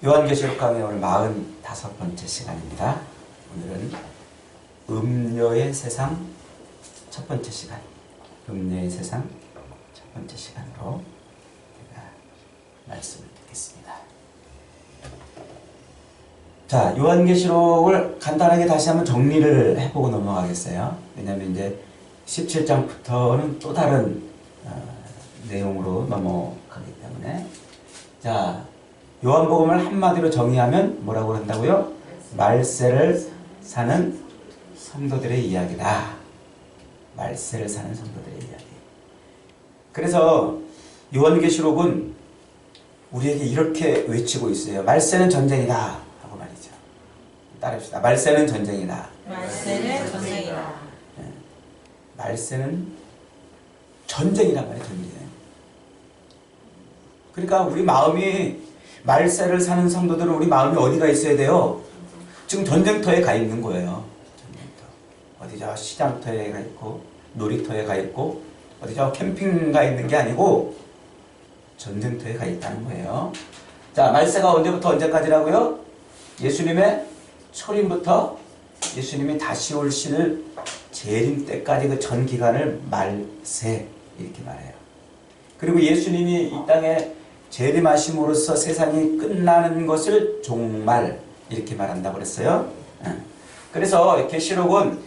요한계시록 강의 오늘 45번째 시간입니다. 오늘은 음료의 세상 첫 번째 시간, 음료의 세상 첫 번째 시간으로 제가 말씀을 듣겠습니다. 자, 요한계시록을 간단하게 다시 한번 정리를 해보고 넘어가겠어요. 왜냐하면 이제 17장부터는 또 다른 내용으로 넘어가기 때문에. 자, 요한복음을 한마디로 정의하면 뭐라고 그런다고요? 말세를 사는 성도들의 이야기다. 말세를 사는 성도들의 이야기. 그래서 요한계시록은 우리에게 이렇게 외치고 있어요. 말세는 전쟁이다 하고 말이죠. 따라합시다. 말세는 전쟁이다. 말세는 전쟁이다. 네. 말세는 전쟁이란 말이에요. 전쟁. 그러니까 우리 마음이 말세를 사는 성도들은 우리 마음이 어디가 있어야 돼요? 지금 전쟁터에 가 있는 거예요. 전쟁터. 어디 저 시장터에 가 있고 놀이터에 가 있고 어디 저 캠핑 가 있는 게 아니고 전쟁터에 가 있다는 거예요. 자, 말세가 언제부터 언제까지라고요? 예수님의 초림부터 예수님이 다시 오실 재림 때까지 그 전 기간을 말세 이렇게 말해요. 그리고 예수님이 이 땅에 재림하심으로써 세상이 끝나는 것을 종말 이렇게 말한다고 그랬어요. 그래서 계시록은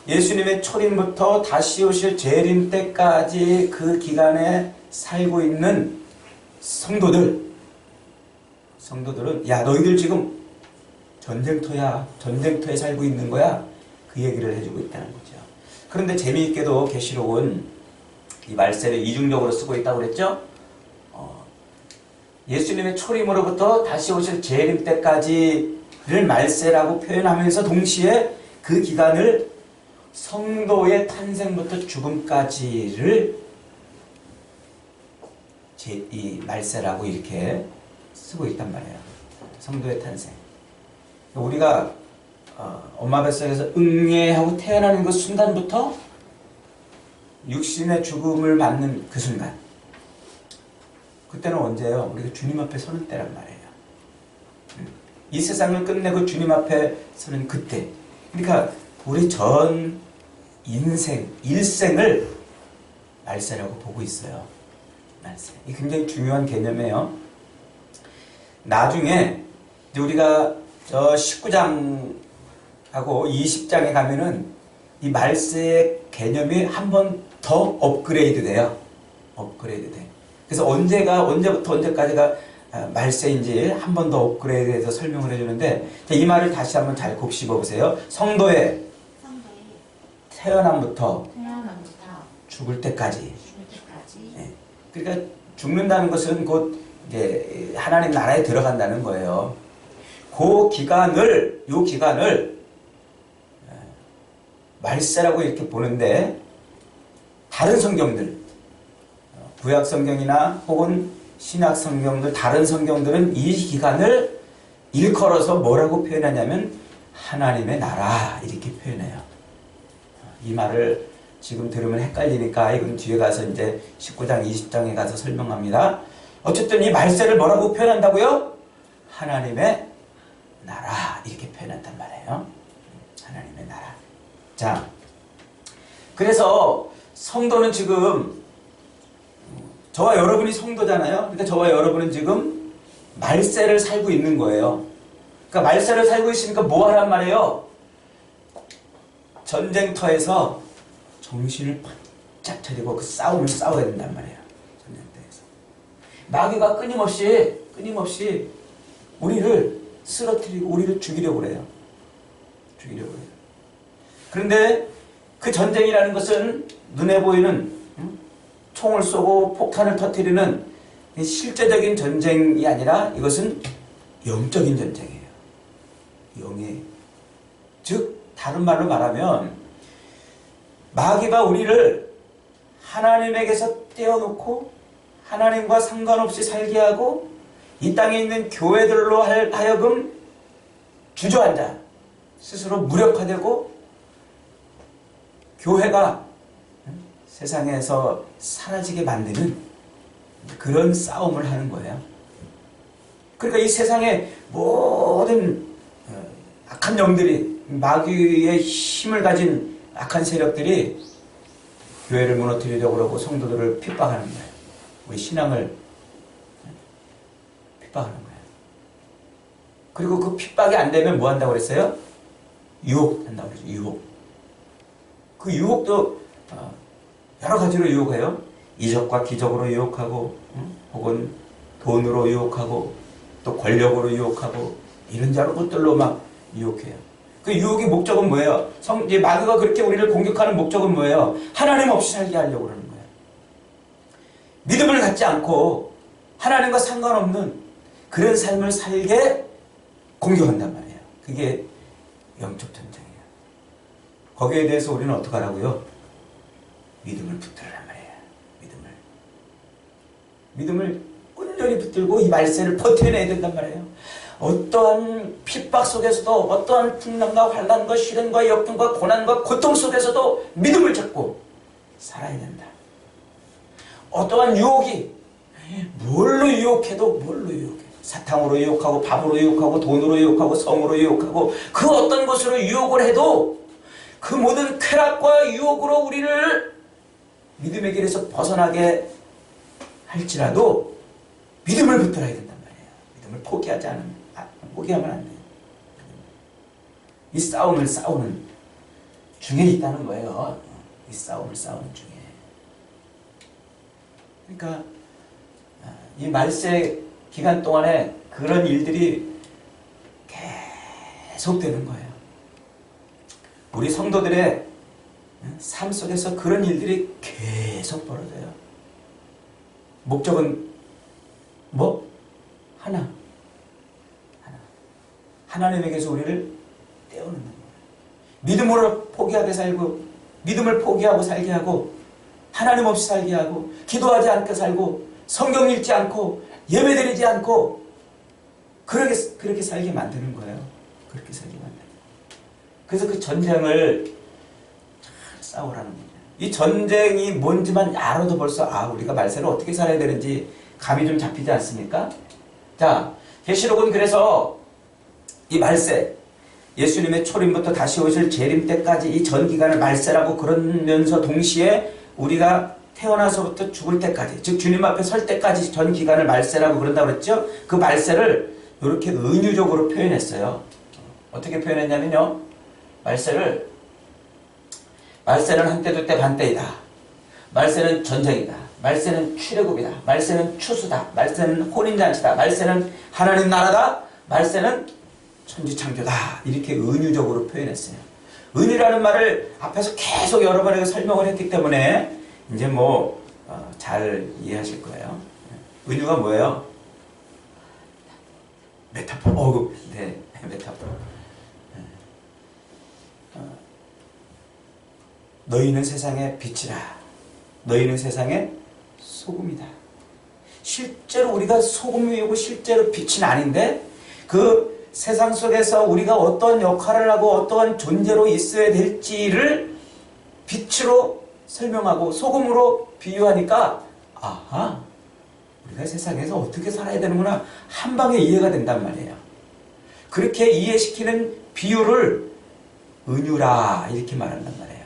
예수님의 초림부터 다시 오실 재림 때까지 그 기간에 살고 있는 성도들은 야, 너희들 지금 전쟁터야. 전쟁터에 살고 있는 거야. 그 얘기를 해주고 있다는 거죠. 그런데 재미있게도 계시록은 이 말세를 이중적으로 쓰고 있다고 그랬죠. 예수님의 초림으로부터 다시 오실 재림 때까지를 말세라고 표현하면서 동시에 그 기간을 성도의 탄생부터 죽음까지를 이 말세라고 이렇게 쓰고 있단 말이에요. 성도의 탄생. 우리가 엄마 뱃속에서 응애하고 태어나는 그 순간부터 육신의 죽음을 맞는 그 순간, 그때는 언제예요? 우리가 주님 앞에 서는 때란 말이에요. 이 세상을 끝내고 주님 앞에 서는 그때. 그러니까 우리 전 인생, 일생을 말세라고 보고 있어요. 말세. 이 굉장히 중요한 개념이에요. 나중에 이제 우리가 저 19장하고 20장에 가면은 이 말세의 개념이 한 번 더 업그레이드 돼요. 업그레이드 돼. 그래서 언제부터 언제까지가 말세인지 한 번 더 업그레이드해서 설명을 해주는데, 이 말을 다시 한번 잘 곱씹어 보세요. 성도의 태어남부터 죽을 때까지. 네. 그러니까 죽는다는 것은 곧 이제 하나님 나라에 들어간다는 거예요. 요 기간을 말세라고 이렇게 보는데, 다른 성경들, 구약 성경이나 혹은 신약 성경들, 다른 성경들은 이 기간을 일컬어서 뭐라고 표현하냐면 하나님의 나라 이렇게 표현해요. 이 말을 지금 들으면 헷갈리니까 이건 뒤에 가서 이제 19장, 20장에 가서 설명합니다. 어쨌든 이 말세를 뭐라고 표현한다고요? 하나님의 나라 이렇게 표현한단 말이에요. 하나님의 나라. 자, 그래서 성도는 지금 저와 여러분이 성도잖아요. 그러니까 저와 여러분은 지금 말세를 살고 있는 거예요. 그러니까 말세를 살고 있으니까 뭐 하란 말이에요? 전쟁터에서 정신을 바짝 차리고 그 싸움을 싸워야 된단 말이에요. 전쟁터에서. 마귀가 끊임없이 우리를 쓰러뜨리고 우리를 죽이려고 그래요. 죽이려고 해요. 그런데 그 전쟁이라는 것은 눈에 보이는 총을 쏘고 폭탄을 터뜨리는 실제적인 전쟁이 아니라 이것은 영적인 전쟁이에요. 영의. 즉 다른 말로 말하면 마귀가 우리를 하나님에게서 떼어놓고 하나님과 상관없이 살게 하고 이 땅에 있는 교회들로 하여금 주저앉아 스스로 무력화되고 교회가 세상에서 사라지게 만드는 그런 싸움을 하는 거예요. 그러니까 이 세상의 모든 악한 영들이, 마귀의 힘을 가진 악한 세력들이 교회를 무너뜨리려고 그러고 성도들을 핍박하는 거예요. 우리 신앙을 핍박하는 거예요. 그리고 그 핍박이 안 되면 뭐 한다고 그랬어요? 유혹한다고 그랬죠. 유혹. 그 유혹도 여러 가지로 유혹해요. 이적과 기적으로 유혹하고, 혹은 돈으로 유혹하고, 또 권력으로 유혹하고, 이런저런 것들로 막 유혹해요. 그 유혹의 목적은 뭐예요? 이제 마귀가 그렇게 우리를 공격하는 목적은 뭐예요? 하나님 없이 살게 하려고 그러는 거예요. 믿음을 갖지 않고 하나님과 상관없는 그런 삶을 살게 공격한단 말이에요. 그게 영적 전쟁이에요. 거기에 대해서 우리는 어떻게 하라고요? 믿음을 붙들으란 말이에요. 믿음을 온전히 붙들고 이 말세를 버텨내야 된단 말이에요. 어떠한 핍박 속에서도, 어떠한 풍랑과 환난과 시련과 역경과 고난과 고통 속에서도 믿음을 잡고 살아야 된다. 어떠한 유혹이 뭘로 유혹해도 사탕으로 유혹하고, 밥으로 유혹하고, 돈으로 유혹하고, 성으로 유혹하고, 그 어떤 것으로 유혹을 해도 그 모든 쾌락과 유혹으로 우리를 믿음의 길에서 벗어나게 할지라도 믿음을 붙들어야 된단 말이에요. 믿음을 포기하면 안 돼요. 이 싸움을 싸우는 중에 있다는 거예요. 이 싸움을 싸우는 중에. 그러니까 이 말세 기간 동안에 그런 일들이 계속되는 거예요. 우리 성도들의 삶 속에서 그런 일들이 계속 벌어져요. 목적은 뭐? 하나님에게서 우리를 떼어놓는 거예요. 믿음으로 포기하게 살고, 믿음을 포기하고 살게 하고, 하나님 없이 살게 하고, 기도하지 않게 살고, 성경 읽지 않고, 예배드리지 않고, 그렇게 살게 만드는 거예요. 그렇게 살게 만드는 거예요. 그래서 그 전쟁을 잘 싸우라는 거예요. 이 전쟁이 뭔지만 알아도 벌써 우리가 말세를 어떻게 살아야 되는지 감이 좀 잡히지 않습니까? 자, 계시록은 그래서 이 말세, 예수님의 초림부터 다시 오실 재림 때까지 이 전 기간을 말세라고 그러면서 동시에 우리가 태어나서부터 죽을 때까지, 즉 주님 앞에 설 때까지 전 기간을 말세라고 그런다고 그랬죠? 그 말세를 이렇게 은유적으로 표현했어요. 어떻게 표현했냐면요. 말세는 한때 두때 반때이다. 말세는 전쟁이다. 말세는 출애굽이다. 말세는 추수다. 말세는 혼인잔치다. 말세는 하나님 나라다. 말세는 천지창조다. 이렇게 은유적으로 표현했어요. 은유라는 말을 앞에서 계속 여러 번에 설명을 했기 때문에 이제 잘 이해하실 거예요. 은유가 뭐예요? 메타포. 네, 메타포. 너희는 세상의 빛이라. 너희는 세상의 소금이다. 실제로 우리가 소금이고 실제로 빛은 아닌데 그 세상 속에서 우리가 어떤 역할을 하고 어떠한 존재로 있어야 될지를 빛으로 설명하고 소금으로 비유하니까 우리가 세상에서 어떻게 살아야 되는구나 한 방에 이해가 된단 말이에요. 그렇게 이해시키는 비유를 은유라 이렇게 말한단 말이에요.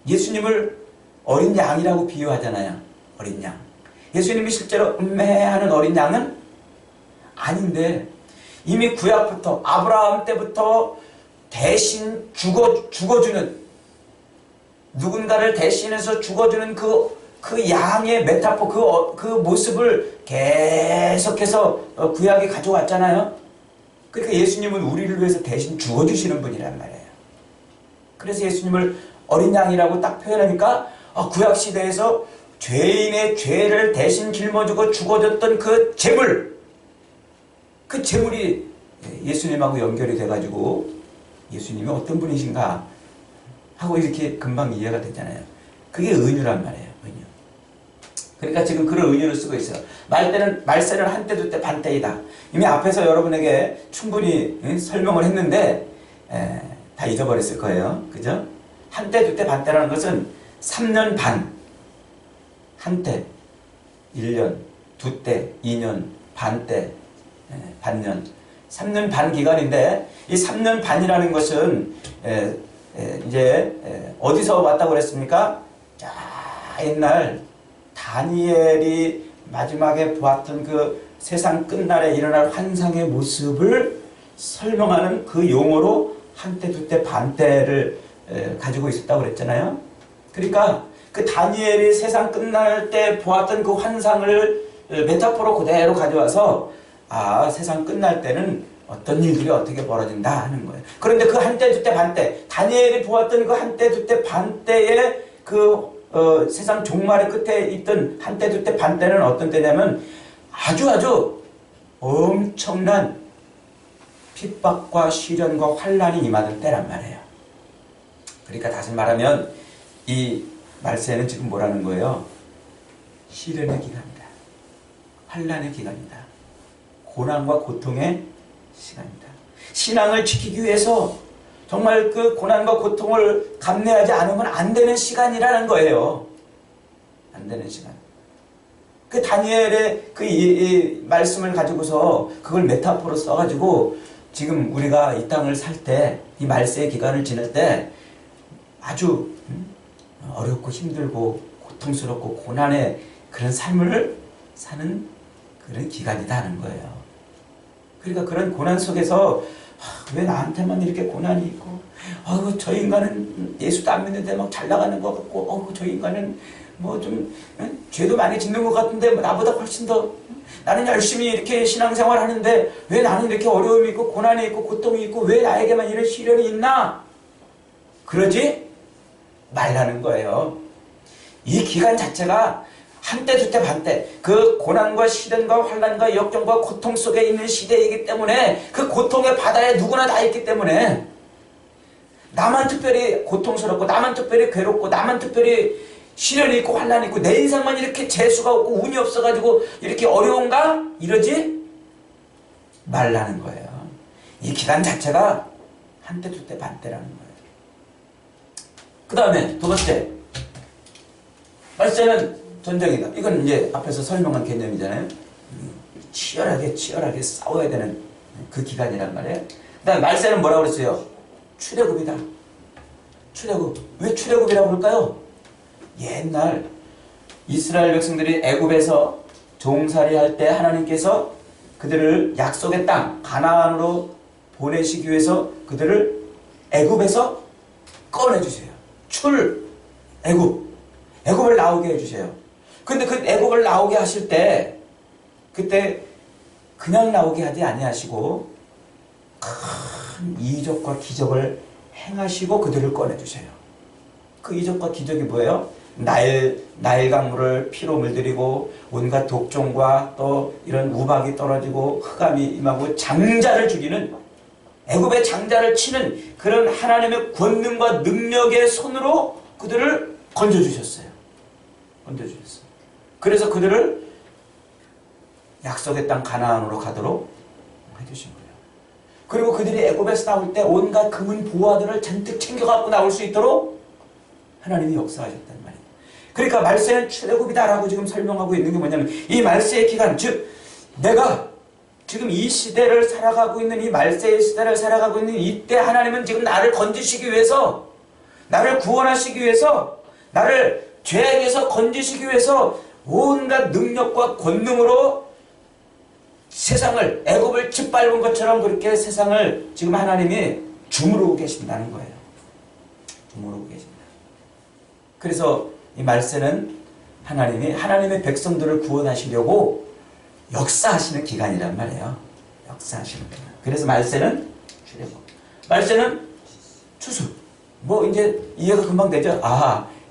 예수님을 어린 양이라고 비유하잖아요. 어린 양. 예수님이 실제로 음매하는 어린 양은 아닌데 이미 구약부터 아브라함 때부터 대신 죽어주는 누군가를 대신해서 죽어주는 그 양의 메타포 그 모습을 계속해서 구약에 가져왔잖아요. 그러니까 예수님은 우리를 위해서 대신 죽어주시는 분이란 말이에요. 그래서 예수님을 어린 양이라고 딱 표현하니까 구약 시대에서 죄인의 죄를 대신 짊어지고 죽어줬던 그 제물, 그 제물이 예수님하고 연결이 돼가지고 예수님이 어떤 분이신가 하고 이렇게 금방 이해가 되잖아요. 그게 은유란 말이에요. 은유. 그러니까 지금 그런 은유를 쓰고 있어요. 말세는 한때 두때 반때이다. 이미 앞에서 여러분에게 충분히 설명을 했는데 다 잊어버렸을 거예요. 그죠? 한때 두때 반때라는 것은 3년 반, 한때, 1년, 두때, 2년, 반 때, 반년, 3년 반 기간인데 이 3년 반이라는 것은 이제 어디서 왔다고 그랬습니까? 자, 옛날 다니엘이 마지막에 보았던 그 세상 끝날에 일어날 환상의 모습을 설명하는 그 용어로 한때, 두때, 반때를 가지고 있었다고 그랬잖아요. 그러니까 그 다니엘이 세상 끝날 때 보았던 그 환상을 메타포로 그대로 가져와서 세상 끝날 때는 어떤 일들이 어떻게 벌어진다 하는 거예요. 그런데 그 한때, 두때, 반때, 다니엘이 보았던 그 한때, 두때, 반때의 그 세상 종말의 끝에 있던 한때, 두때, 반때는 어떤 때냐면 아주 엄청난 핍박과 시련과 환란이 임하던 때란 말이에요. 그러니까 다시 말하면 이 말세는 지금 뭐라는 거예요? 시련의 기간이다. 환란의 기간이다. 고난과 고통의 시간이다. 신앙을 지키기 위해서 정말 그 고난과 고통을 감내하지 않으면 안 되는 시간이라는 거예요. 안 되는 시간. 그 다니엘의 이 말씀을 가지고서 그걸 메타포로 써가지고 지금 우리가 이 땅을 살 때, 이 말세의 기간을 지낼 때 아주 어렵고 힘들고 고통스럽고 고난의 그런 삶을 사는 그런 기간이다 하는 거예요. 그러니까 그런 고난 속에서 왜 나한테만 이렇게 고난이 있고 저 인간은 예수도 안 믿는데 막 잘 나가는 것 같고 저 인간은 뭐 좀 죄도 많이 짓는 것 같은데 나보다 훨씬 더 나는 열심히 이렇게 신앙생활 하는데 왜 나는 이렇게 어려움이 있고 고난이 있고 고통이 있고 왜 나에게만 이런 시련이 있나? 그러지 말라는 거예요. 이 기간 자체가 한때, 두때, 반때 그 고난과 시련과 환난과 역경과 고통 속에 있는 시대이기 때문에 그 고통의 바다에 누구나 다 있기 때문에 나만 특별히 고통스럽고 나만 특별히 괴롭고 나만 특별히 시련이 있고 환난이 있고 내 인생만 이렇게 재수가 없고 운이 없어가지고 이렇게 어려운가? 이러지 말라는 거예요. 이 기간 자체가 한때, 두때, 반때라는 거예요. 그 다음에 두 번째, 말세는 전쟁이다. 이건 이제 앞에서 설명한 개념이잖아요. 치열하게 싸워야 되는 그 기간이란 말이에요. 그 다음에 말세는 뭐라고 그랬어요? 출애굽이다. 출애굽. 왜 출애굽이라고 그럴까요? 옛날 이스라엘 백성들이 애굽에서 종살이 할 때 하나님께서 그들을 약속의 땅 가나안으로 보내시기 위해서 그들을 애굽에서 꺼내주세요. 애굽을 나오게 해주세요. 근데 그 애굽을 나오게 하실 때 그때 그냥 나오게 하지 아니하시고 큰 이적과 기적을 행하시고 그들을 꺼내주세요. 그 이적과 기적이 뭐예요? 나일 강물을 피로 물들이고 온갖 독종과 또 이런 우박이 떨어지고 흑암이 임하고 장자를 죽이는 애굽의 장자를 치는 그런 하나님의 권능과 능력의 손으로 그들을 건져주셨어요. 그래서 그들을 약속의 땅 가나안으로 가도록 해주신 거예요. 그리고 그들이 애굽에서 나올 때 온갖 금은 보화들을 잔뜩 챙겨갖고 나올 수 있도록 하나님이 역사하셨단 말이에요. 그러니까 말세는 출애굽이다라고 지금 설명하고 있는 게 뭐냐면 이 말세의 기간, 즉 내가 지금 이 시대를 살아가고 있는 이 말세의 시대를 살아가고 있는 이때 하나님은 지금 나를 건지시기 위해서 나를 구원하시기 위해서 나를 죄에게서 건지시기 위해서 온갖 능력과 권능으로 세상을 애굽을 짓밟은 것처럼 그렇게 세상을 지금 하나님이 주무르고 계신다는 거예요. 주무르고 계신다. 그래서 이 말세는 하나님이 하나님의 백성들을 구원하시려고 역사하시는 기간이란 말이에요. 역사하시는 기간. 그래서 말세는 출애굽. 말세는 추수. 뭐 이제 이해가 금방 되죠?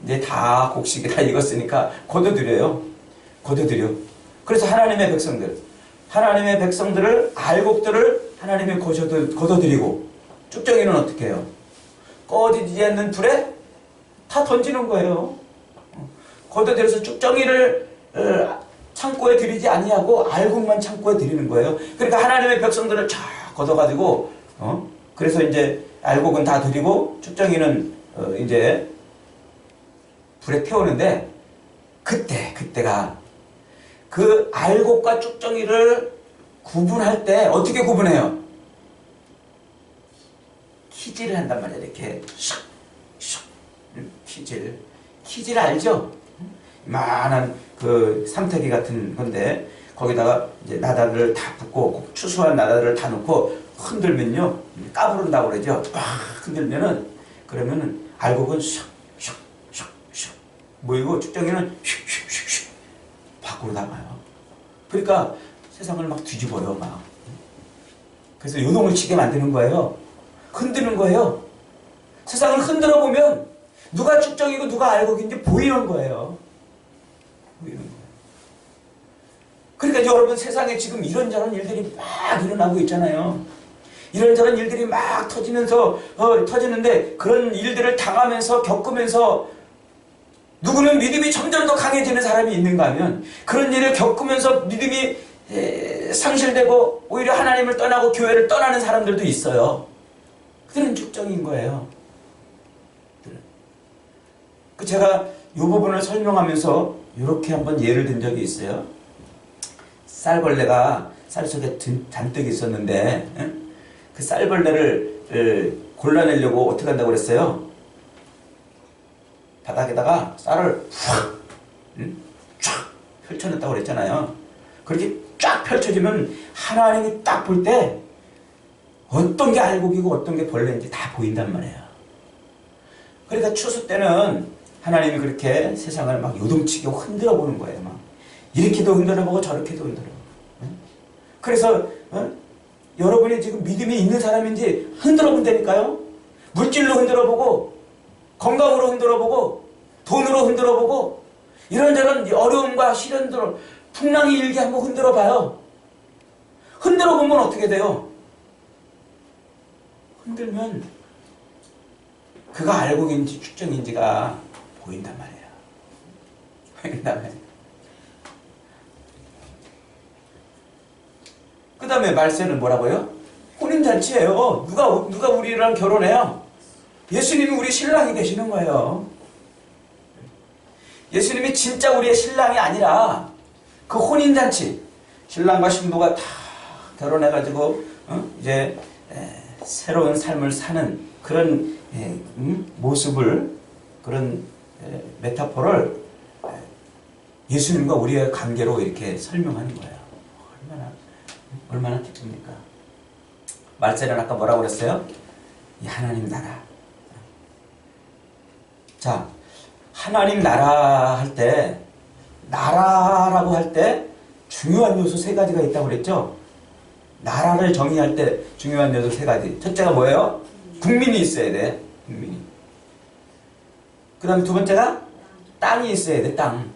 이제 다 곡식이 다 익었으니까 거둬들여요. 그래서 하나님의 백성들을 알곡들을 하나님이 거둬들이고 쭉정이는 어떻게 해요? 꺼지지 않는 불에 다 던지는 거예요. 거둬들여서 쭉정이를 창고에 들이지 아니하고 알곡만 창고에 들이는 거예요. 그러니까 하나님의 백성들을 쫙 걷어가지고 그래서 이제 알곡은 다 들이고 쭉정이는 이제 불에 태우는데 그때가 그 알곡과 쭉정이를 구분할 때 어떻게 구분해요? 키질을 한단 말이야. 이렇게 슉슉 키질 알죠? 이만한 그 삼태기 같은 건데 거기다가 이제 나다를 다 붓고 추수한 나다를 다 넣고 흔들면요 까부른다고 그러죠. 막 흔들면은 그러면은 알곡은 슉슉슉슉 모이고 축정이는 슉슉슉슉 밖으로 나가요. 그러니까 세상을 막 뒤집어요 막. 그래서 요동을 치게 만드는 거예요. 흔드는 거예요. 세상을 흔들어 보면 누가 축정이고 누가 알곡인지 보이는 거예요. 보이는 거예요. 그러니까 여러분 세상에 지금 이런저런 일들이 막 일어나고 있잖아요. 이런저런 일들이 막 터지는데 그런 일들을 당하면서 겪으면서 누구는 믿음이 점점 더 강해지는 사람이 있는가 하면 그런 일을 겪으면서 믿음이 상실되고 오히려 하나님을 떠나고 교회를 떠나는 사람들도 있어요. 그들은 축정인 거예요. 제가 이 부분을 설명하면서 이렇게 한번 예를 든 적이 있어요. 쌀벌레가 쌀 속에 잔뜩 있었는데 그 쌀벌레를 골라내려고 어떻게 한다고 그랬어요? 바닥에다가 쌀을 쫙 펼쳐냈다고 그랬잖아요. 그렇게 쫙 펼쳐지면 하나님이 딱 볼 때 어떤 게 알곡이고 어떤 게 벌레인지 다 보인단 말이에요. 그러니까 추수 때는 하나님이 그렇게 세상을 막 요동치게 흔들어 보는 거예요. 막 이렇게도 흔들어 보고 저렇게도 흔들어 보고. 그래서 여러분이 지금 믿음이 있는 사람인지 흔들어 본다니까요. 물질로 흔들어 보고 건강으로 흔들어 보고 돈으로 흔들어 보고 이런저런 어려움과 시련들을 풍랑이 일게 한번 흔들어 봐요. 흔들어 보면 어떻게 돼요? 흔들면 그가 알곡인지 축정인지가 보인단 말이에요. 보인단 말이에요. 그 다음에 말세는 뭐라고요? 혼인잔치예요. 누가 우리랑 결혼해요? 예수님이 우리 신랑이 되시는 거예요. 예수님이 진짜 우리의 신랑이 아니라 그 혼인잔치, 신랑과 신부가 다 결혼해가지고 이제 새로운 삶을 사는 그런 모습을, 그런 메타포를 예수님과 우리의 관계로 이렇게 설명하는 거예요. 얼마나 기쁩니까? 말세는 아까 뭐라고 그랬어요? 이 하나님 나라. 자, 하나님 나라 할 때, 나라라고 할 때 중요한 요소 세 가지가 있다고 그랬죠? 나라를 정의할 때 중요한 요소 세 가지. 첫째가 뭐예요? 국민이 있어야 돼. 국민이. 그 다음에 두 번째가 땅이 있어야 돼. 땅.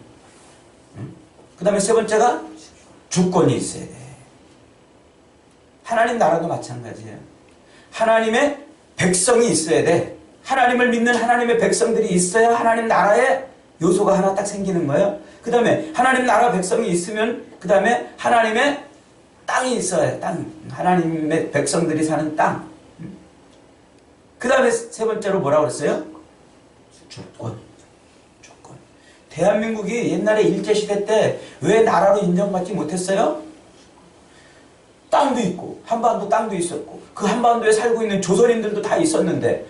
그 다음에 세 번째가 주권이 있어야 돼. 하나님 나라도 마찬가지예요. 하나님의 백성이 있어야 돼. 하나님을 믿는 하나님의 백성들이 있어야 하나님 나라의 요소가 하나 딱 생기는 거예요. 그 다음에 하나님 나라 백성이 있으면 그 다음에 하나님의 땅이 있어야 땅. 하나님의 백성들이 사는 땅. 그 다음에 세 번째로 뭐라고 그랬어요? 주권. 주권. 대한민국이 옛날에 일제시대 때 왜 나라로 인정받지 못했어요? 땅도 있고 한반도 땅도 있었고 그 한반도에 살고 있는 조선인들도 다 있었는데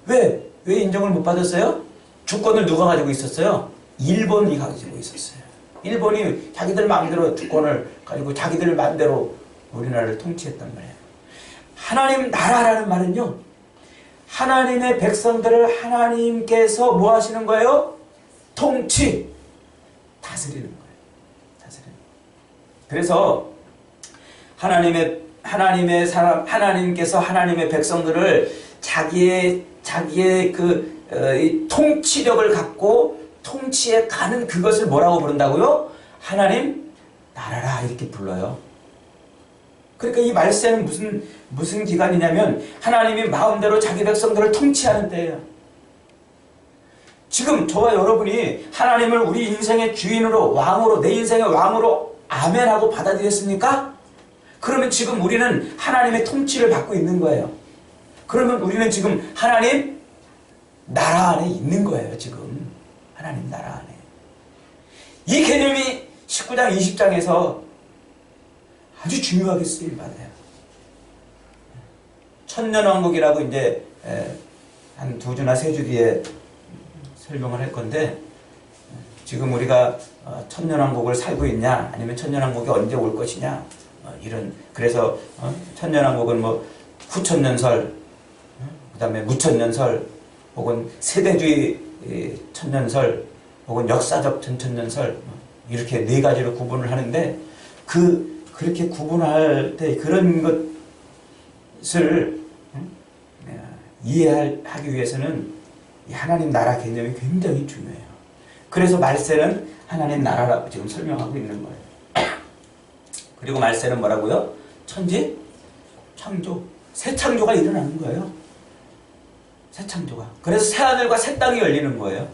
왜 인정을 못 받았어요? 주권을 누가 가지고 있었어요? 일본이 가지고 있었어요. 일본이 자기들 마음대로 주권을 가지고 자기들 마음대로 우리나라를 통치했단 말이에요. 하나님 나라라는 말은요, 하나님의 백성들을 하나님께서 뭐 하시는 거예요? 통치, 다스리는 거예요. 다스리는 거예요. 그래서 하나님께서 하나님의 백성들을 자기의 이 통치력을 갖고 통치에 가는 그것을 뭐라고 부른다고요? 하나님 나라라 이렇게 불러요. 그러니까 이 말세는 무슨 기간이냐면 하나님이 마음대로 자기 백성들을 통치하는 때예요. 지금 저와 여러분이 하나님을 우리 인생의 주인으로, 왕으로, 내 인생의 왕으로 아멘하고 받아들였습니까? 그러면 지금 우리는 하나님의 통치를 받고 있는 거예요. 그러면 우리는 지금 하나님 나라 안에 있는 거예요. 지금 하나님 나라 안에. 이 개념이 19장 20장에서 아주 중요하게 쓰임 받아요. 천년왕국이라고 이제 한 2주나 3주 뒤에 설명을 할 건데, 지금 우리가 천년왕국을 살고 있냐, 아니면 천년왕국이 언제 올 것이냐, 이런. 그래서 천년왕국은 뭐 후천년설, 그 다음에 무천년설, 혹은 세대주의 천년설, 혹은 역사적 전천년설, 이렇게 4가지로 구분을 하는데, 그렇게 구분할 때 그런 것을 이해하기 위해서는 이 하나님 나라 개념이 굉장히 중요해요. 그래서 말세는 하나님 나라라고 지금 설명하고 있는 거예요. 그리고 말세는 뭐라고요? 천지, 창조, 새 창조가 일어나는 거예요. 새 창조가. 그래서 새 하늘과 새 땅이 열리는 거예요.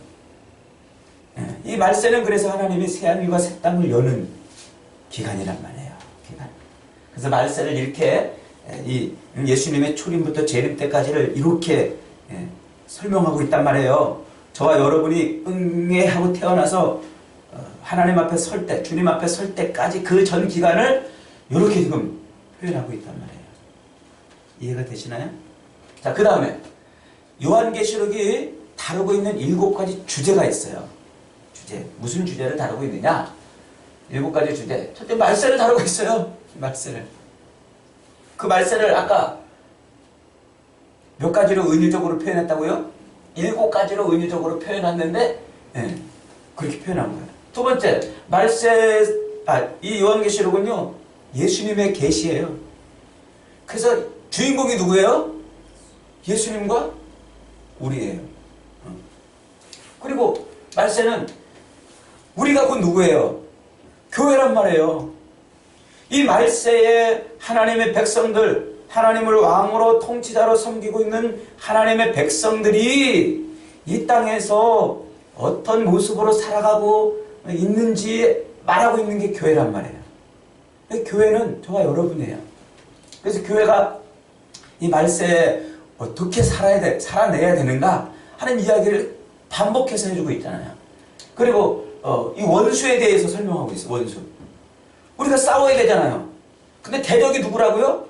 이 말세는 그래서 하나님이 새 하늘과 새 땅을 여는 기간이란 말이에요. 기간. 그래서 말세를 이렇게 이 예수님의 초림부터 재림 때까지를 이렇게 설명하고 있단 말이에요. 저와 여러분이 응애하고 태어나서 하나님 앞에 설 때, 주님 앞에 설 때까지 그 전 기간을 이렇게 지금 표현하고 있단 말이에요. 이해가 되시나요? 자, 그 다음에 요한계시록이 다루고 있는 7가지 주제가 있어요. 주제. 무슨 주제를 다루고 있느냐? 7가지 주제. 첫째, 말세를 다루고 있어요. 말세를. 그 말세를 아까 몇 가지로 은유적으로 표현했다고요? 7가지로 은유적으로 표현했는데, 그렇게 표현한 거예요. 두 번째, 이 요한계시록은요, 예수님의 계시예요. 그래서 주인공이 누구예요? 예수님과 우리예요. 그리고 말세는 우리가 곧 누구예요? 교회란 말이에요. 이 말세에 하나님의 백성들, 하나님을 왕으로 통치자로 섬기고 있는 하나님의 백성들이 이 땅에서 어떤 모습으로 살아가고 있는지 말하고 있는 게 교회란 말이에요. 교회는 저와 여러분이에요. 그래서 교회가 이 말세에 어떻게 살아내야 되는가 하는 이야기를 반복해서 해주고 있잖아요. 그리고 이 원수에 대해서 설명하고 있어요. 원수. 우리가 싸워야 되잖아요. 근데 대적이 누구라고요?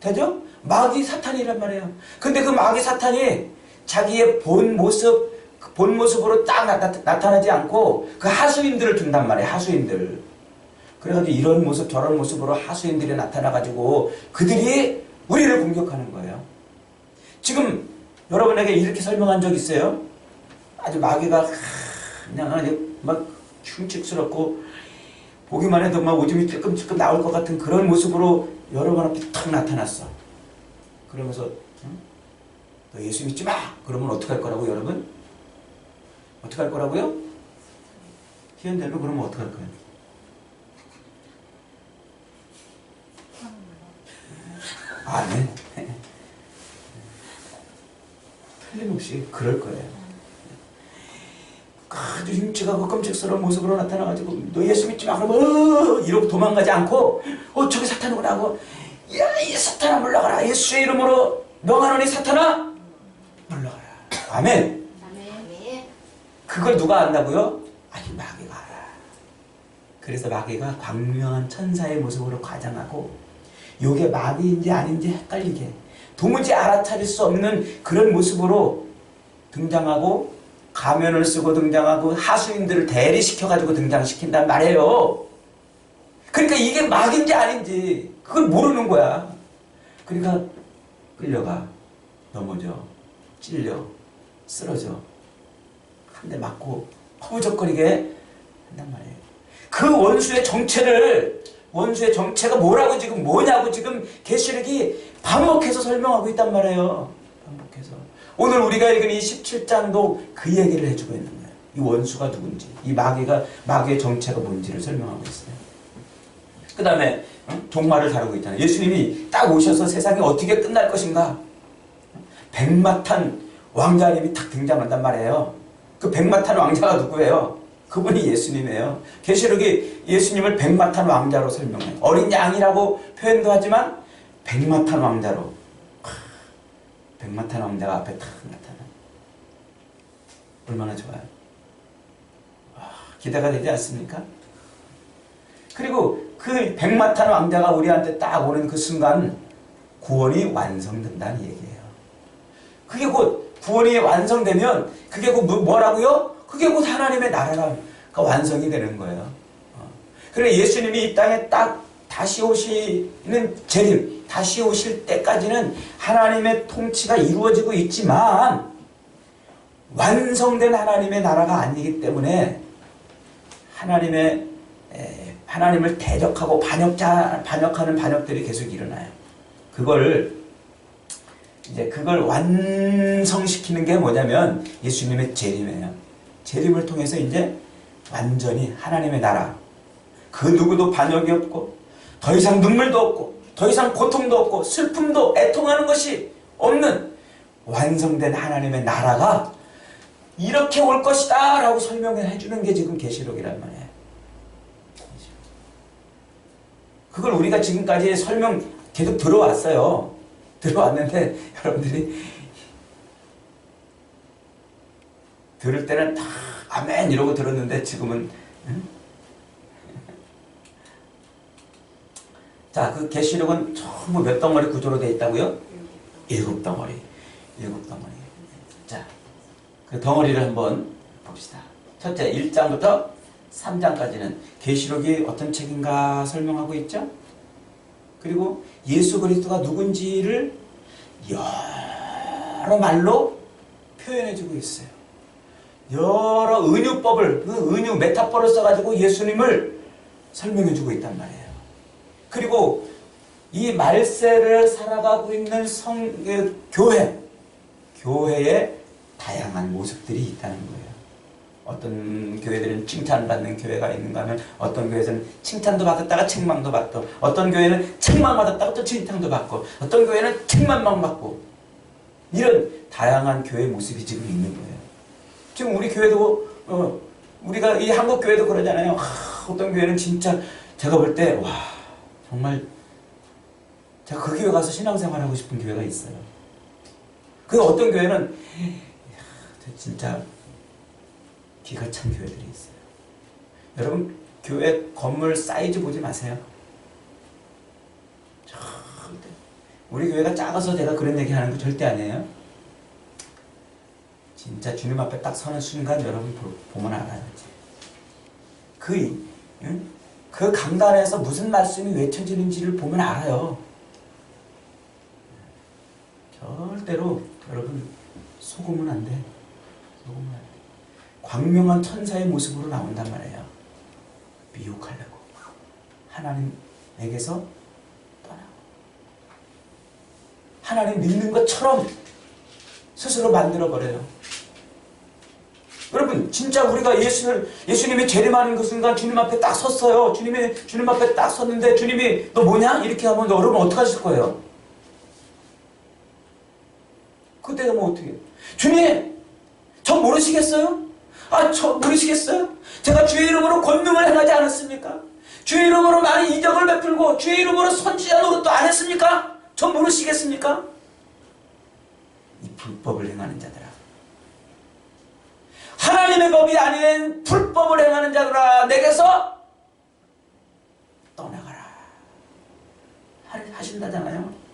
대적? 마귀 사탄이란 말이에요. 근데 그 마귀 사탄이 자기의 본 모습으로 딱 나타나지 않고 그 하수인들을 둔단 말이에요. 하수인들. 그래가지고 이런 모습 저런 모습으로 하수인들이 나타나가지고 그들이 우리를 공격하는 거예요. 지금 여러분에게 이렇게 설명한 적 있어요? 아주 마귀가 그냥 아주 막 흉측스럽고 보기만 해도 막 오줌이 찔끔찔끔 나올 것 같은 그런 모습으로 여러분 앞에 탁 나타났어. 그러면서 너 예수 믿지 마! 그러면 어떻게 할 거라고 여러분? 어떻게 할 거라고요? 희연대로 그러면 어떻게 할 거예요? 네. 틀림없이 그럴 거예요. 아주 흉측하고 끔찍스러운 모습으로 나타나가지고 너 예수 믿지 마 그러면 이러고 도망가지 않고 저기 사탄이구나 하고 야 이 사탄아 물러가라 예수의 이름으로 명하노니 사탄아 물러가라. 아멘. 그걸 누가 안다고요? 아니 마귀가 알아. 그래서 마귀가 광명한 천사의 모습으로 과장하고 이게 마귀인지 아닌지 헷갈리게 도무지 알아차릴 수 없는 그런 모습으로 등장하고 가면을 쓰고 등장하고 하수인들을 대리시켜가지고 등장시킨단 말이에요. 그러니까 이게 마귀인지 아닌지 그걸 모르는 거야. 그러니까 끌려가, 넘어져, 찔려, 쓰러져, 한 대 맞고 허우적거리게 한단 말이에요. 그 원수의 정체가 뭐라고 지금 뭐냐고 지금 계시록이 반복해서 설명하고 있단 말이에요. 반복해서. 오늘 우리가 읽은 이 17장도 그 얘기를 해주고 있는 거예요. 이 원수가 누군지, 이 마귀의 정체가 뭔지를 설명하고 있어요. 그 다음에 종말을 다루고 있잖아요. 예수님이 딱 오셔서 세상이 어떻게 끝날 것인가. 백마탄 왕자님이 딱 등장한단 말이에요. 그 백마탄 왕자가 누구예요? 그분이 예수님이에요. 계시록이 예수님을 백마탄 왕자로 설명해요. 어린 양이라고 표현도 하지만 백마탄 왕자로. 백마탄 왕자가 앞에 탁 나타나. 얼마나 좋아요. 기대가 되지 않습니까? 그리고 그 백마탄 왕자가 우리한테 딱 오는 그 순간 구원이 완성된다는 얘기예요. 그게 곧 구원이 완성되면 그게 곧 뭐라고요? 그게 곧 하나님의 나라가 완성이 되는 거예요. 그래 예수님이 이 땅에 딱 다시 오시는 재림, 다시 오실 때까지는 하나님의 통치가 이루어지고 있지만 완성된 하나님의 나라가 아니기 때문에 하나님을 대적하고 반역하는 반역들이 계속 일어나요. 그걸 완성시키는 게 뭐냐면 예수님의 재림이에요. 재림을 통해서 이제 완전히 하나님의 나라, 그 누구도 반역이 없고 더 이상 눈물도 없고 더 이상 고통도 없고 슬픔도 애통하는 것이 없는 완성된 하나님의 나라가 이렇게 올 것이다 라고 설명을 해주는 게 지금 계시록이란 말이에요. 그걸 우리가 지금까지 설명 계속 들어왔어요. 들어왔는데 여러분들이 들을 때는 다 아멘 이러고 들었는데 지금은 자, 그 계시록은 전부 몇 덩어리 구조로 되어 있다고요? 7덩어리. 7덩어리. 자, 그 덩어리를 한번 봅시다. 첫째, 1장부터 3장까지는 계시록이 어떤 책인가 설명하고 있죠? 그리고 예수 그리스도가 누군지를 여러 말로 표현해주고 있어요. 여러 은유법을, 그 은유 메타포를 써가지고 예수님을 설명해주고 있단 말이에요. 그리고 이 말세를 살아가고 있는 교회의 다양한 모습들이 있다는 거예요. 어떤 교회들은 칭찬받는 교회가 있는가 하면 어떤 교회에서는 칭찬도 받았다가 책망도 받고 어떤 교회는 책망 받았다가 또 칭찬도 받고 어떤 교회는 책망만 받고 이런 다양한 교회 모습이 지금 있는 거예요. 지금 우리 교회도 우리가 이 한국 교회도 그러잖아요. 어떤 교회는 진짜 제가 볼 때 와 정말 제가 그 교회 가서 신앙생활하고 싶은 교회가 있어요. 그 어떤 교회는 진짜 기가 찬 교회들이 있어요. 여러분 교회 건물 사이즈 보지 마세요. 절대. 우리 교회가 작아서 제가 그런 얘기 하는 거 절대 아니에요. 진짜 주님 앞에 딱 서는 순간 여러분 보면 알아요. 그 강단에서 무슨 말씀이 외쳐지는지를 보면 알아요. 절대로 여러분 속으면 안 돼. 속으면 안 돼. 광명한 천사의 모습으로 나온단 말이에요. 미혹하려고. 하나님에게서 떠나고. 하나님 믿는 것처럼 스스로 만들어버려요. 여러분 진짜 우리가 예수님이 재림하는 그 순간 주님 앞에 딱 섰어요. 주님 앞에 딱 섰는데 주님이 너 뭐냐? 이렇게 하면 여러분 어떡하실 거예요? 그때가 뭐 어떻게 해요? 주님 저 모르시겠어요? 저 모르시겠어요? 제가 주의 이름으로 권능을 행하지 않았습니까? 주의 이름으로 많은 이적을 베풀고 주의 이름으로 선지자 노릇도 안 했습니까? 저 모르시겠습니까? 이 불법을 행하는 자들아, 하나님의 법이 아닌 불법을 행하는 자들아, 내게서 떠나가라 하신다잖아요.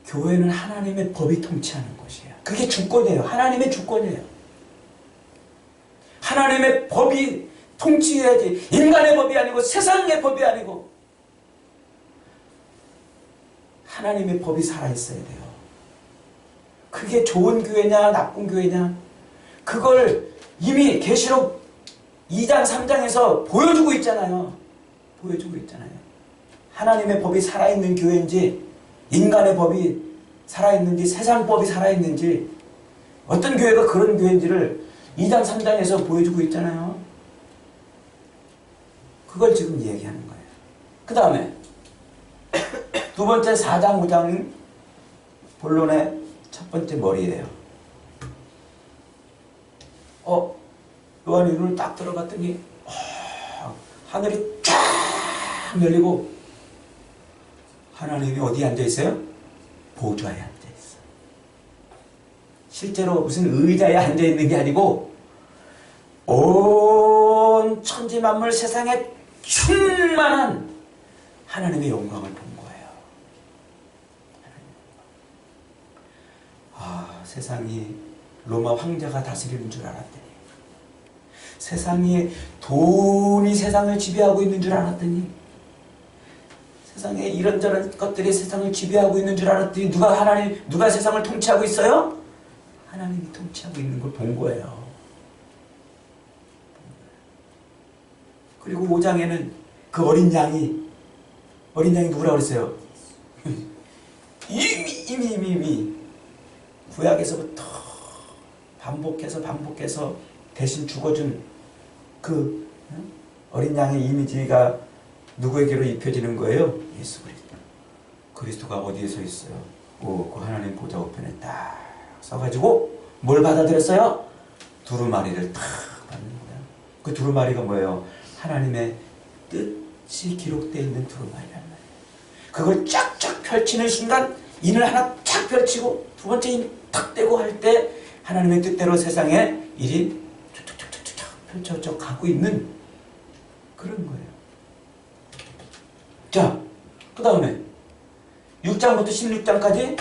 교회는 하나님의 법이 통치하는 곳이에요. 그게 주권이에요. 하나님의 주권이에요. 하나님의 법이 통치해야지. 인간의 법이 아니고 세상의 법이 아니고 하나님의 법이 살아있어야 돼요. 그게 좋은 교회냐 나쁜 교회냐 그걸 이미 계시록 2장 3장에서 보여주고 있잖아요. 보여주고 있잖아요. 하나님의 법이 살아있는 교회인지 인간의 법이 살아있는지 세상 법이 살아있는지 어떤 교회가 그런 교회인지를 2장 3장에서 보여주고 있잖아요. 그걸 지금 얘기하는 거예요. 그 다음에 두 번째 4장 5장은 본론의 첫 번째 머리예요. 요한이 눈을 딱 들어봤더니 하늘이 쫙 열리고 하나님이 어디에 앉아있어요? 보좌에 앉아있어. 실제로 무슨 의자에 앉아있는 게 아니고 온 천지만물 세상에 충만한 하나님의 영광을 본 거예요. 세상이 로마 황제가 다스리는 줄 알았더니, 세상에 돈이 세상을 지배하고 있는 줄 알았더니, 세상에 이런저런 것들이 세상을 지배하고 있는 줄 알았더니 누가 세상을 통치하고 있어요? 하나님이 통치하고 있는 걸 본 거예요. 그리고 5장에는 그 어린 양이 누구라고 그랬어요? 이미 구약에서부터 반복해서 대신 죽어준 그 어린 양의 이미지가 누구에게로 입혀지는 거예요? 예수 그리스도. 그리스도가 어디에 서 있어요? 그 하나님 보좌 우편에 딱 서가지고 뭘 받아들였어요? 두루마리를 탁 받는 거예요. 그 두루마리가 뭐예요? 하나님의 뜻이 기록되어 있는 두루마리란 말이에요. 그걸 쫙쫙 펼치는 순간 인을 하나 쫙 펼치고 두 번째 인 탁 떼고 할 때 하나님의 뜻대로 세상에 일이 쫙쫙쫙쫙 펼쳐져 가고 있는 그런 거예요. 자, 그 다음에 6장부터 16장까지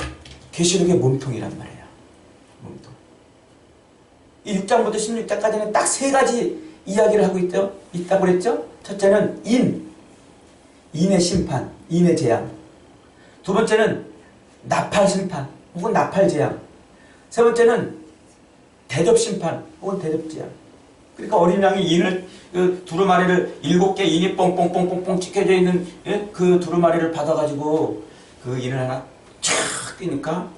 계시록의 몸통이란 말이에요. 몸통. 이 6장부터 16장까지는 딱 세 가지 이야기를 하고 있다고 그랬죠? 첫째는 인의 심판, 인의 재앙. 두 번째는 나팔 심판, 혹은 나팔 재앙. 세 번째는 대접 심판, 혹은 대접 재앙. 그러니까 어린 양이 인을, 그 두루마리를 7개 인이 뻥뻥뻥뻥뻥 찍혀져 있는 그 두루마리를 받아가지고 그 인을 하나 촥 뛰니까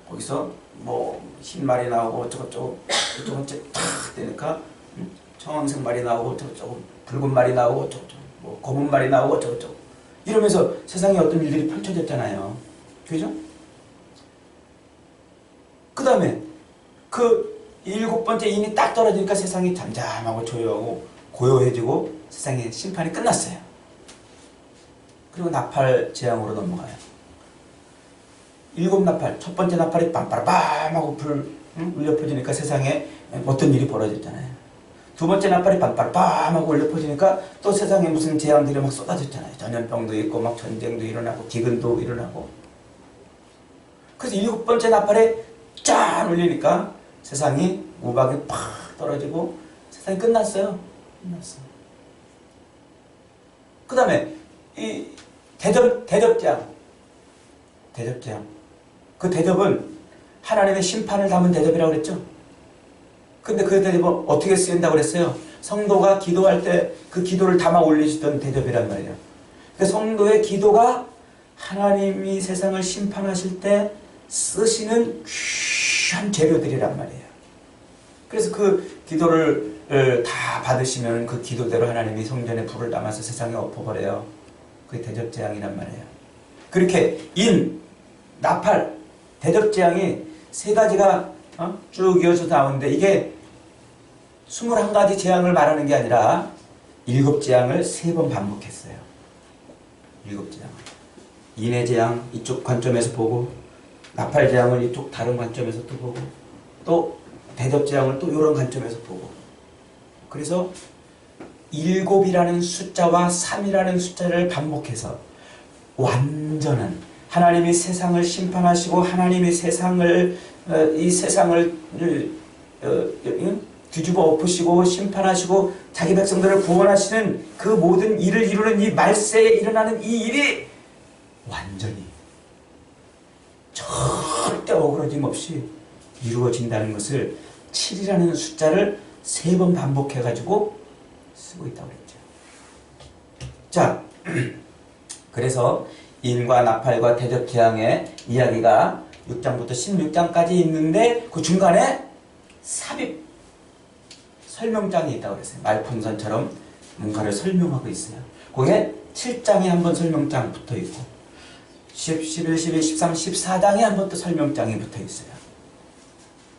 거기서 뭐 흰말이 나오고 어쩌고저쩌고 두 번째 탁 뛰니까 청황색 말이 나오고 어쩌고저쩌고 붉은 말이 나오고 어쩌고저쩌고 뭐 검은 말이 나오고 어쩌고저쩌고 이러면서 세상에 어떤 일들이 펼쳐졌잖아요. 그죠? 그 다음에 그 7번째 인이 딱 떨어지니까 세상이 잠잠하고 조용하고 고요해지고 세상의 심판이 끝났어요. 그리고 나팔 재앙으로 넘어가요. 7나팔, 첫 번째 나팔이 빰빠라빰 하고 불 울려 퍼지니까 세상에 어떤 일이 벌어졌잖아요. 두 번째 나팔이 빰빠라빰 하고 울려 퍼지니까 또 세상에 무슨 재앙들이 막 쏟아졌잖아요. 전염병도 있고 막 전쟁도 일어나고 기근도 일어나고. 그래서 7번째 나팔에 짠 울리니까 세상이 우박이 팍 떨어지고 세상이 끝났어요. 끝났어요. 그 다음에 이 대접재앙. 그 대접은 하나님의 심판을 담은 대접이라고 그랬죠. 근데 그 대접은 어떻게 쓰인다고 그랬어요? 성도가 기도할 때 그 기도를 담아 올리시던 대접이란 말이에요. 그 성도의 기도가 하나님이 세상을 심판하실 때 쓰시는 귀한 재료들이란 말이에요. 그래서 그 기도를 다 받으시면 그 기도대로 하나님이 성전에 불을 담아서 세상에 엎어버려요. 그게 대접재앙이란 말이에요. 그렇게 나팔, 대접재앙이 세 가지가 쭉 이어서 나오는데 이게 21가지 재앙을 말하는 게 아니라 7재앙을 3번 반복했어요. 7재앙. 인의 재앙 이쪽 관점에서 보고 나팔 재앙을 이쪽 다른 관점에서 또 보고 또 대접 재앙을 또 이런 관점에서 보고 그래서 7이라는 숫자와 3이라는 숫자를 반복해서 완전한 하나님이 세상을 심판하시고 하나님이 이 세상을 뒤집어 엎으시고 심판하시고 자기 백성들을 구원하시는 그 모든 일을 이루는 이 말세에 일어나는 이 일이 완전히 절대 어그러짐 없이 이루어진다는 것을 7이라는 숫자를 3번 반복해가지고 쓰고 있다고 그랬죠. 자, 그래서 인과 나팔과 대접재앙의 이야기가 6장부터 16장까지 있는데 그 중간에 삽입 설명장이 있다고 그랬어요. 말풍선처럼 뭔가를 설명하고 있어요. 그게 7장에 한번 설명장 붙어 있고 10, 11, 12, 13, 14장에 한 번 또 설명장이 붙어 있어요.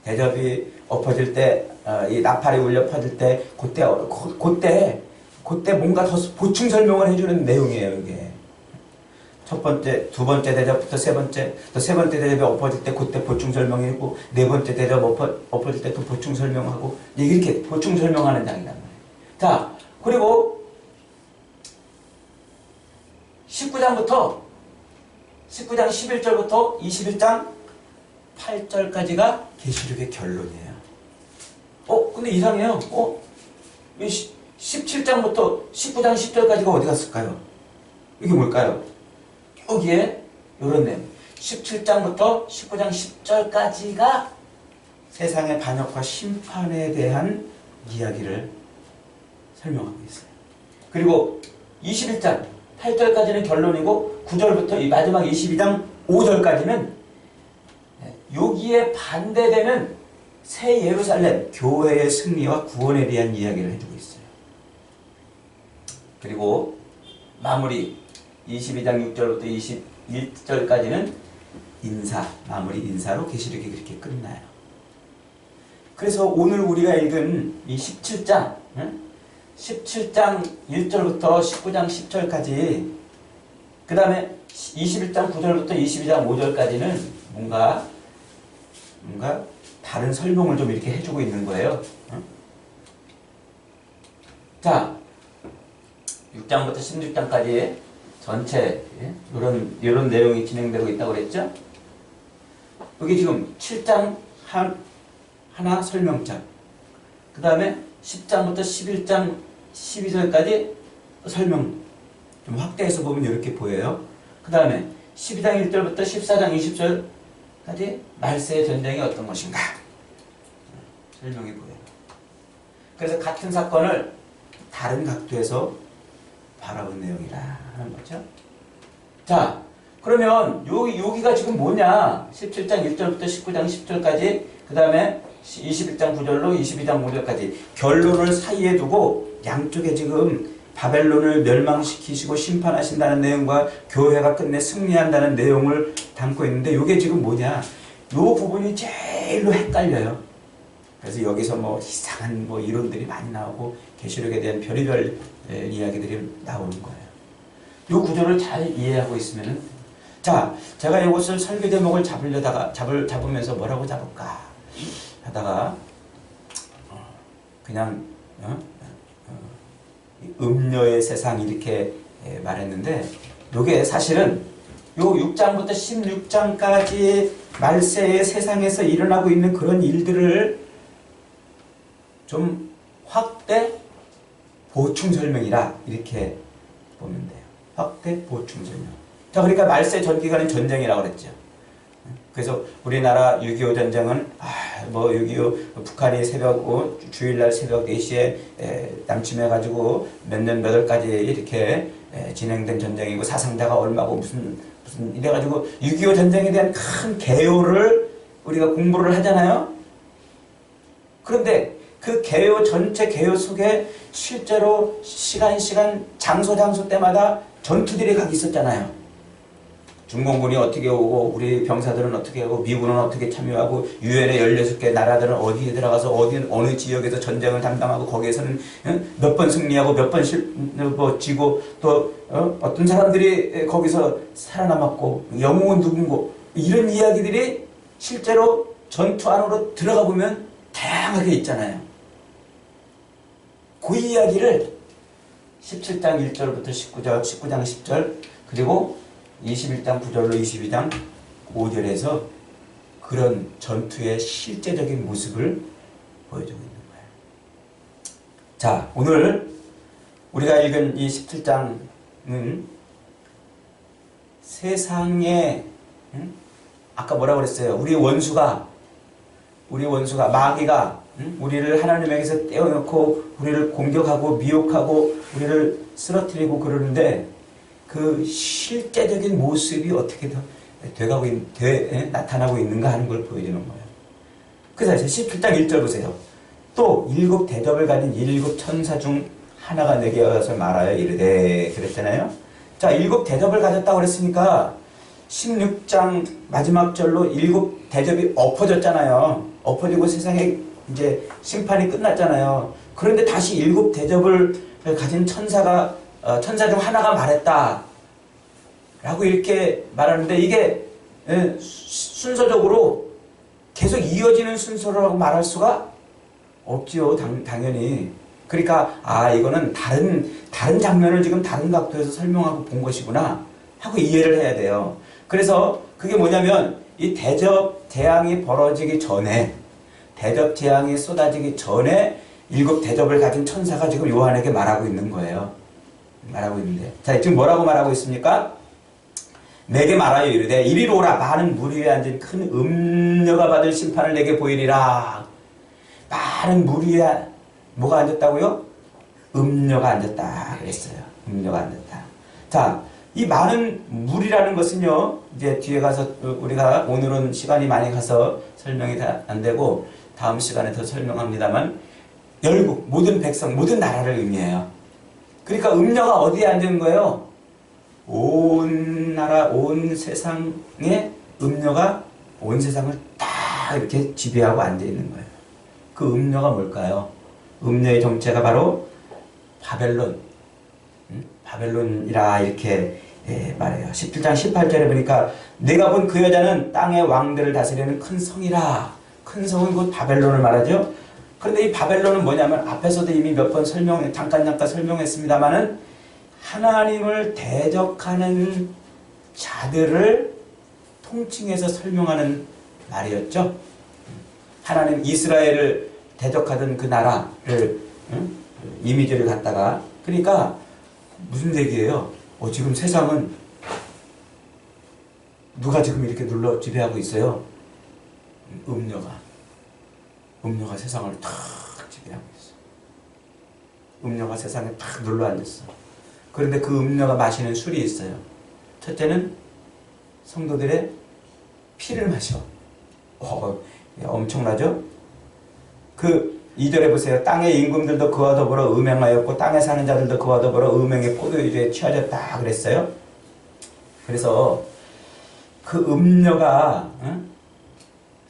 대접이 엎어질 때, 이 나팔이 울려 퍼질 때, 그때 뭔가 더 보충 설명을 해주는 내용이에요, 이게. 첫 번째, 두 번째 대접부터 세 번째, 또 세 번째 대접이 엎어질 때 그때 보충 설명이고 네 번째 대접 엎어질 때 또 보충 설명하고 이렇게 보충 설명하는 장이란 말이에요. 자, 그리고 19장 11절부터 21장 8절까지가 계시록의 결론이에요. 근데 이상해요. 17장부터 19장 10절까지가 어디 갔을까요? 이게 뭘까요? 여기에 요런 내용. 17장부터 19장 10절까지가 세상의 반역과 심판에 대한 이야기를 설명하고 있어요. 그리고 21장 8절까지는 결론이고 9절부터 이 마지막 22장 5절까지는 여기에 반대되는 새 예루살렘 교회의 승리와 구원에 대한 이야기를 해주고 있어요. 그리고 마무리 22장 6절부터 21절까지는 마무리 인사로 계시록이 그렇게 끝나요. 그래서 오늘 우리가 읽은 이 17장 1절부터 19장 10절까지 그 다음에 21장 9절부터 22장 5절까지는 뭔가 다른 설명을 좀 이렇게 해주고 있는 거예요. 자, 6장부터 16장까지 전체 이런 내용이 진행되고 있다고 그랬죠? 여기 지금 7장 하나 설명장, 그 다음에 10장부터 11장 12절까지 설명 좀 확대해서 보면 이렇게 보여요. 그 다음에 12장 1절부터 14장 20절까지 말세의 전쟁이 어떤 것인가 설명이 보여요. 그래서 같은 사건을 다른 각도에서 바라본 내용이라 하는 거죠. 자, 그러면 여기가 지금 뭐냐? 17장 1절부터 19장 10절까지, 그 다음에 21장 9절로 22장 5절까지 결론을 사이에 두고 양쪽에 지금 바벨론을 멸망시키시고 심판하신다는 내용과 교회가 끝내 승리한다는 내용을 담고 있는데 이게 지금 뭐냐? 요 부분이 제일로 헷갈려요. 그래서 여기서 뭐 이상한 뭐 이론들이 많이 나오고 계시록에 대한 별의별 이야기들이 나오는 거예요. 요 구조를 잘 이해하고 있으면은, 자, 제가 이것을 설교 제목을 잡으면서 뭐라고 잡을까 하다가 그냥 음녀의 세상 이렇게 말했는데, 요게 사실은 요 6장부터 16장까지 말세의 세상에서 일어나고 있는 그런 일들을 좀 확대 보충 설명이라 이렇게 보면 돼요. 확대 보충 설명. 자, 그러니까 말세 전 기간은 전쟁이라고 그랬죠. 그래서 우리나라 6.25 전쟁은 6.25 북한이 주일날 새벽 4시에 남침해가지고 몇 년 몇 월까지 이렇게 진행된 전쟁이고 사상자가 얼마고 무슨 이래가지고 6.25 전쟁에 대한 큰 개요를 우리가 공부를 하잖아요. 그런데 그 개요, 전체 개요 속에 실제로 시간, 장소 때마다 전투들이 각 있었잖아요. 중공군이 어떻게 오고, 우리 병사들은 어떻게 하고, 미군은 어떻게 참여하고, 유엔의 16개 나라들은 어디에 들어가서 어느 지역에서 전쟁을 담당하고, 거기에서는 몇 번 승리하고 몇 번 지고, 또 어떤 사람들이 거기서 살아남았고, 영웅은 누군고, 이런 이야기들이 실제로 전투 안으로 들어가 보면 다양하게 있잖아요. 그 이야기를 17장 1절부터 19장 10절, 그리고 21장 9절로 22장 5절에서 그런 전투의 실제적인 모습을 보여주고 있는 거예요. 자, 오늘 우리가 읽은 이 17장은 세상에 아까 뭐라고 그랬어요? 우리 원수가 마귀가 우리를 하나님에게서 떼어놓고 우리를 공격하고 미혹하고 우리를 쓰러뜨리고 그러는데 그 실제적인 모습이 어떻게 나타나고 있는가 하는 걸 보여주는 거예요. 그래서 17장 1절 보세요. 또 7 대접을 가진 7 천사 중 하나가 내게 와서 말하여 이르되, 그랬잖아요. 자, 7 대접을 가졌다고 그랬으니까 16장 마지막 절로 7 대접이 엎어졌잖아요. 엎어지고 세상에 이제 심판이 끝났잖아요. 그런데 다시 7 대접을 가진 천사 중 하나가 말했다 라고 이렇게 말하는데 이게 순서적으로 계속 이어지는 순서라고 말할 수가 없지요. 당연히. 그러니까 이거는 다른 장면을 지금 다른 각도에서 설명하고 본 것이구나 하고 이해를 해야 돼요. 그래서 그게 뭐냐면 이 대접 재앙이 벌어지기 전에, 대접 재앙이 쏟아지기 전에 7 대접을 가진 천사가 지금 요한에게 말하고 있는 거예요. 말하고 있는데, 자, 지금 뭐라고 말하고 있습니까? 내게 말하여 이르되 이리로 오라. 많은 물 위에 앉은 큰 음녀가 받을 심판을 내게 보이리라. 많은 물 위에 뭐가 앉았다고요? 음녀가 앉았다 그랬어요. 음녀가 앉았다. 자, 이 많은 물이라는 것은요, 이제 뒤에 가서 우리가 오늘은 시간이 많이 가서 설명이 다 안 되고 다음 시간에 더 설명합니다만, 열국, 모든 백성, 모든 나라를 의미해요. 그러니까 음녀가 어디에 앉은 거예요? 온 나라, 온 세상에 음녀가 온 세상을 딱 이렇게 지배하고 앉아 있는 거예요. 그 음녀가 뭘까요? 음녀의 정체가 바로 바벨론, 바벨론이라 이렇게 말해요. 17장 18절에 보니까 내가 본 그 여자는 땅의 왕들을 다스리는 큰 성이라. 큰 성은 곧 바벨론을 말하죠. 그런데 이 바벨론은 뭐냐면 앞에서도 이미 몇 번 잠깐 설명했습니다마는 하나님을 대적하는 자들을 통칭해서 설명하는 말이었죠. 하나님 이스라엘을 대적하던 그 나라를 이미지를 갖다가, 그러니까 무슨 얘기예요? 지금 세상은 누가 지금 이렇게 눌러 지배하고 있어요? 음녀가 세상을 탁 지배하고 있어. 음녀가 세상에 탁 눌러 앉았어. 그런데 그 음녀가 마시는 술이 있어요. 첫째는 성도들의 피를 마셔. 엄청나죠? 그 2절에 보세요. 땅의 임금들도 그와 더불어 음행하였고 땅에 사는 자들도 그와 더불어 음행의 포도주에 취하졌다 그랬어요. 그래서 그 음녀가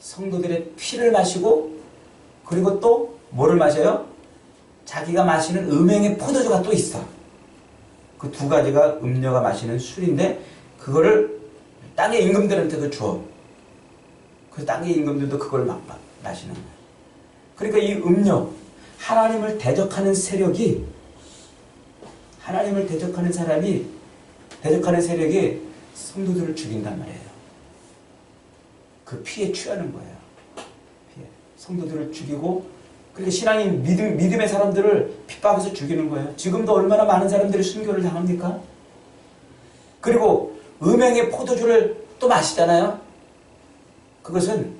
성도들의 피를 마시고, 그리고 또 뭐를 마셔요? 자기가 마시는 음행의 포도주가 또 있어. 그 두 가지가 음녀가 마시는 술인데 그거를 땅의 임금들한테도 줘. 그 땅의 임금들도 그걸 마시는 거예요. 그러니까 이 음녀, 하나님을 대적하는 세력이, 하나님을 대적하는 세력이 성도들을 죽인단 말이에요. 그 피에 취하는 거예요. 성도들을 죽이고, 그렇게 신앙인 믿음의 사람들을 핍박해서 죽이는 거예요. 지금도 얼마나 많은 사람들이 순교를 당합니까? 그리고 음행의 포도주를 또 마시잖아요. 그것은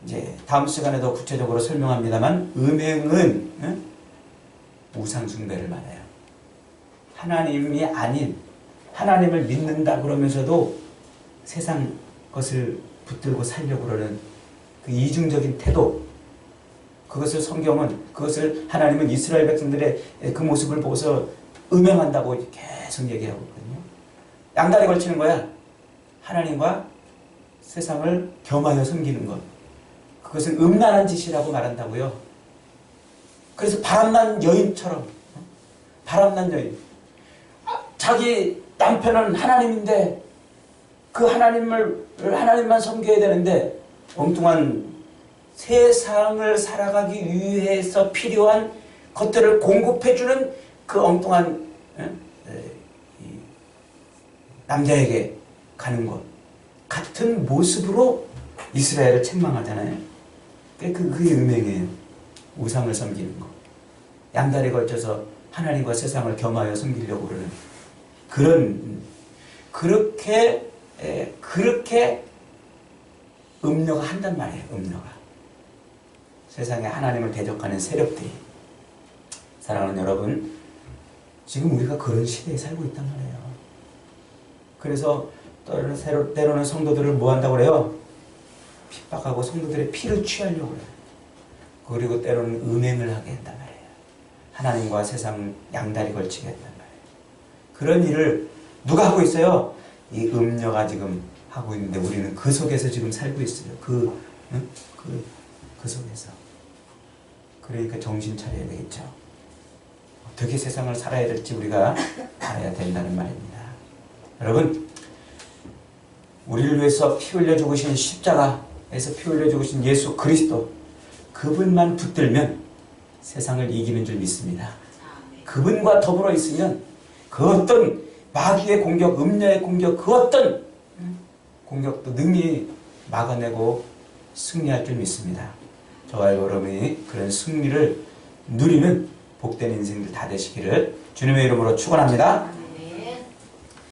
이제 다음 시간에 더 구체적으로 설명합니다만, 음행은 우상 숭배를 말해요. 하나님이 아닌, 하나님을 믿는다 그러면서도 세상 것을 붙들고 살려고 그러는 그 이중적인 태도, 그것을 하나님은 이스라엘 백성들의 그 모습을 보고서 음행한다고 계속 얘기하고 있거든요. 양다리 걸치는 거야. 하나님과 세상을 겸하여 섬기는 것. 그것은 음란한 짓이라고 말한다고요. 그래서 바람난 여인처럼, 바람난 여인. 자기 남편은 하나님인데 그 하나님만 섬겨야 되는데 엉뚱한 세상을 살아가기 위해서 필요한 것들을 공급해주는 그 엉뚱한 남자에게 가는 것 같은 모습으로 이스라엘을 책망하잖아요. 그게 음행이에요. 우상을 섬기는 것. 양다리 걸쳐서 하나님과 세상을 겸하여 섬기려고 그러는 그렇게 음녀가 한단 말이에요. 음녀가. 세상에 하나님을 대적하는 세력들이. 사랑하는 여러분, 지금 우리가 그런 시대에 살고 있단 말이에요. 그래서 때로는 성도들을 뭐 한다고 그래요? 핍박하고 성도들의 피를 취하려고 그래요. 그리고 때로는 음행을 하게 한단 말이에요. 하나님과 세상 양다리 걸치게 한단 말이에요. 그런 일을 누가 하고 있어요? 이 음녀가 지금 하고 있는데 우리는 그 속에서 지금 살고 있어요. 그 속에서. 그러니까 정신 차려야 되겠죠. 어떻게 세상을 살아야 될지 우리가 알아야 된다는 말입니다. 여러분, 우리를 위해서 피 흘려 죽으신 십자가에서 피 흘려 죽으신 예수 그리스도, 그분만 붙들면 세상을 이기는 줄 믿습니다. 그분과 더불어 있으면 그 어떤 마귀의 공격, 음녀의 공격, 그 어떤 공격도 능히 막아내고 승리할 줄 믿습니다. 저와 여러분이 그런 승리를 누리는 복된 인생들 다 되시기를 주님의 이름으로 축원합니다.